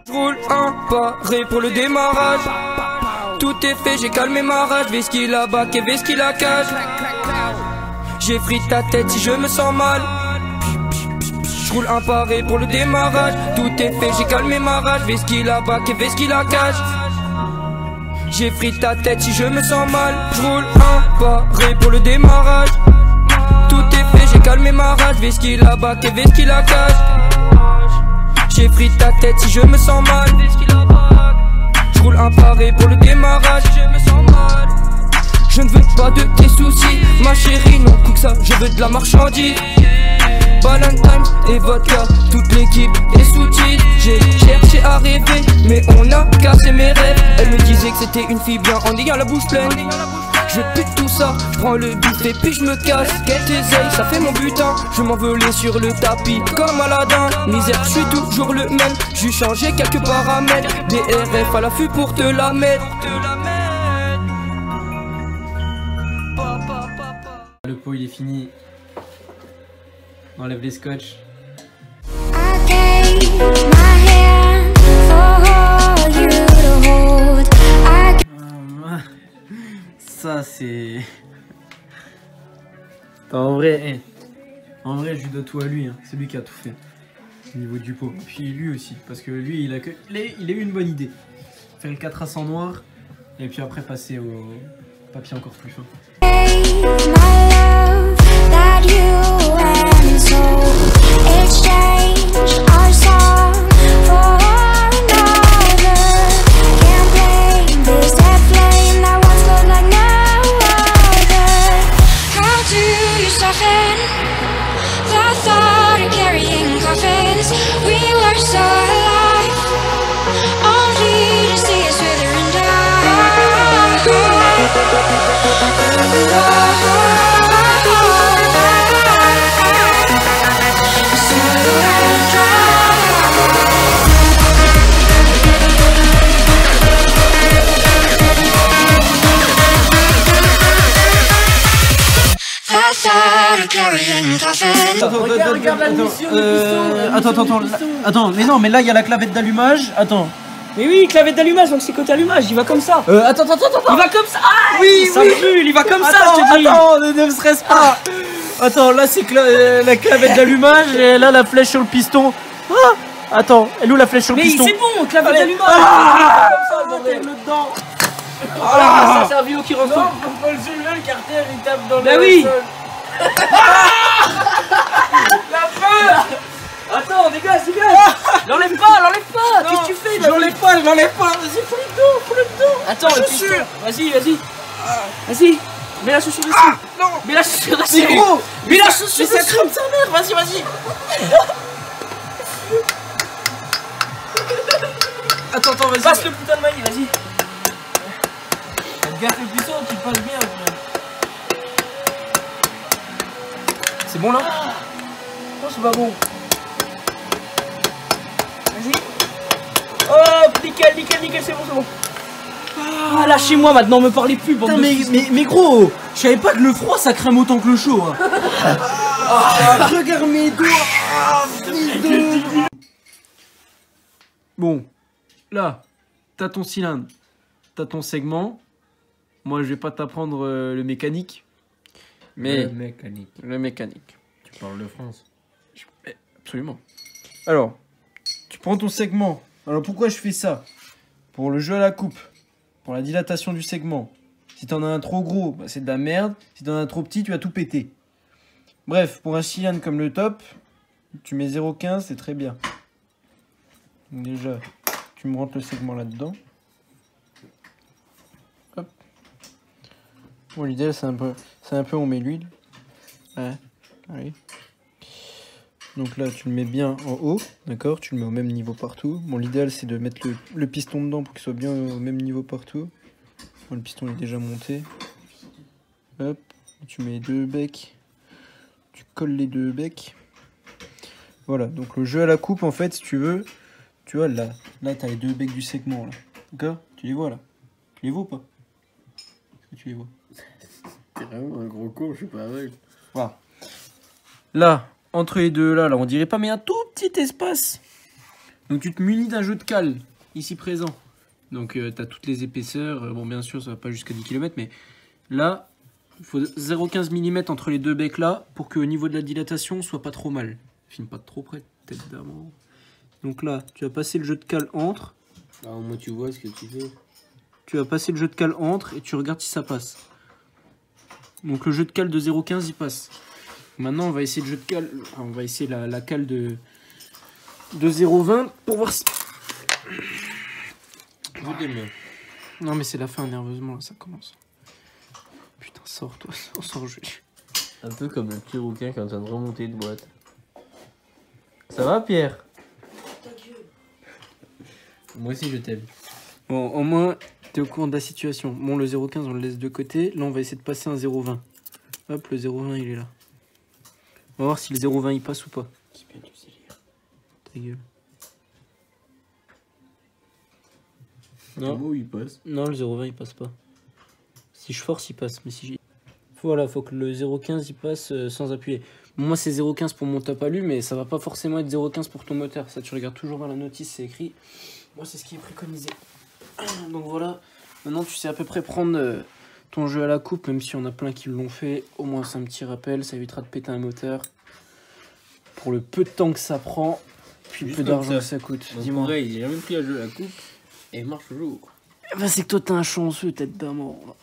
Je roule un paré pour le démarrage. Tout est fait, j'ai calmé ma rage. Veski là-bas, Veski la cage. J'ai pris ta tête si je me sens mal. Je roule un paré pour le démarrage. Tout est fait, j'ai calmé ma rage. Veski là-bas, Veski la cage. J'ai pris ta tête si je me sens mal. Je roule un paré pour le démarrage. Tout est fait, j'ai calmé ma rage. Veski là-bas, Veski la cage. J'ai pris ta tête si je me sens mal. Je roule un paré pour le démarrage. Je me sens mal. Je ne veux pas de tes soucis, ma chérie, non cook ça, je veux de la marchandise. Valentine et vodka, toute l'équipe est sous-titre. J'ai cherché à rêver, mais on a cassé mes rêves. Elle me disait que c'était une fille bien en ayant la bouche pleine. Je pute tout ça, je prends le buffet puis je me casse. Qu'elle t'essaye, ça fait mon butin. Je m'envolais sur le tapis comme Aladdin. Misère, je suis toujours le même. J'ai changé quelques paramètres. Des RF à l'affût pour te la mettre. Le pot il est fini. On enlève les scotch. Ça c'est... En vrai, je lui dois tout à lui, hein. C'est lui qui a tout fait au niveau du pot. Puis lui aussi, parce que lui il a eu une bonne idée. Faire le 4 as en noir et puis après passer au papier encore plus fin. Attends, mais non, mais là il y a la clavette d'allumage. Attends. Mais oui, clavette d'allumage, donc c'est côté allumage, il va comme ça. Attends. Il va comme ça. Ah, oui, ça brûle, il va comme ça, je te dis. Attends, ne me stresse pas. Attends, là c'est la clavette d'allumage et là la flèche sur le piston. Attends, elle est où la flèche sur le piston? Mais c'est bon, clavette d'allumage. Comme ça, le bordel. dedans. Ça c'est un vélo qui ressemble. Non, pour pas le soulever, le carter il tape dans le Bah oui. sol. La peur. Attends, dégage. L'enlève pas. Qu'est-ce que tu fais? Je l'enlève pas. Vas-y, fous le dos. Attends, le piston. Vas-y. Mets la chaussure dessus. Non. Mets la chaussure dessus. Mais gros. Mets la chaussure dessus. Mais ça crame sa mère. Vas-y. Attends, vas-y. Passe le putain de maillet, vas-y. Faites gaffe le puissant, tu passes bien. C'est bon là? Non, c'est pas bon. Vas-y. Oh, nickel, c'est bon. Ah, lâchez-moi maintenant, me parlez plus. Putain, mais gros, je savais pas que le froid ça crème autant que le chaud. Hein. Regarde mes doigts. Bon, là, t'as ton cylindre, t'as ton segment. Moi, je vais pas t'apprendre le mécanique. Mais le mécanique. Tu parles de France. Absolument. Alors, tu prends ton segment. Alors, pourquoi je fais ça? Pour le jeu à la coupe. Pour la dilatation du segment. Si t'en as un trop gros, bah, c'est de la merde. Si t'en as un trop petit, tu vas tout péter. Bref, pour un cylindre comme le top, tu mets 0,15, c'est très bien. Donc déjà, tu me rentres le segment là-dedans. Hop. Bon, l'idéal, c'est un peu, on met l'huile. Ouais, oui. Donc là, tu le mets bien en haut, d'accord? Tu le mets au même niveau partout. Bon, l'idéal, c'est de mettre le piston dedans pour qu'il soit bien au même niveau partout. Bon, le piston est déjà monté. Hop, tu mets 2 becs. Tu colles les 2 becs. Voilà, donc le jeu à la coupe, en fait, si tu veux, tu vois, là tu as les 2 becs du segment, là. D'accord? Tu les vois, là? Tu les vois ou pas? Est-ce que tu les vois? T'es vraiment un gros con, je suis pas aveugle. Voilà. Là, entre les deux, là, on dirait pas, mais un tout petit espace. Donc tu te munis d'un jeu de cale, ici présent. Donc tu as toutes les épaisseurs. Bon, bien sûr, ça va pas jusqu'à 10 km, mais là, il faut 0,15 mm entre les deux becs là pour qu'au niveau de la dilatation, soit pas trop mal. Filme pas de trop près, tête d'amant. Donc là, tu vas passer le jeu de cale entre. Alors moi tu vois ce que tu fais. Tu vas passer le jeu de cale entre et tu regardes si ça passe. Donc le jeu de cale de 0,15 il passe. Maintenant on va essayer le jeu de cale. On va essayer la cale de 0,20 pour voir si. Vous des mains. Non mais c'est la fin nerveusement là, ça commence. Putain sors toi, sors Julie. Un peu comme un petit rouquin qui est en train de remonter de boîte. Ça va Pierre? Moi aussi je t'aime. Bon au moins t'es au courant de la situation. Bon le 0,15 on le laisse de côté. Là on va essayer de passer un 0,20. Hop le 0,20 il est là. On va voir si le 0,20 il passe ou pas. C'est bien du délire. Ta gueule. Non. Où il passe? Non, le 0,20 il passe pas. Si je force, il passe. Mais si j'ai. Voilà, faut que le 0,15 il passe sans appuyer. Bon, moi, c'est 0,15 pour mon top alu, mais ça va pas forcément être 0,15 pour ton moteur. Ça, tu regardes toujours dans la notice, c'est écrit. Moi, c'est ce qui est préconisé. Donc voilà. Maintenant, tu sais à peu près prendre ton jeu à la coupe, même si on a plein qui l'ont fait. Au moins, c'est un petit rappel. Ça évitera de péter un moteur. Pour le peu de temps que ça prend, puis le peu d'argent que ça coûte. Dis-moi. Ouais, il a jamais pris à jouer à la coupe et il marche toujours. Bah, c'est que toi, t'es un chanceux, tête d'amour.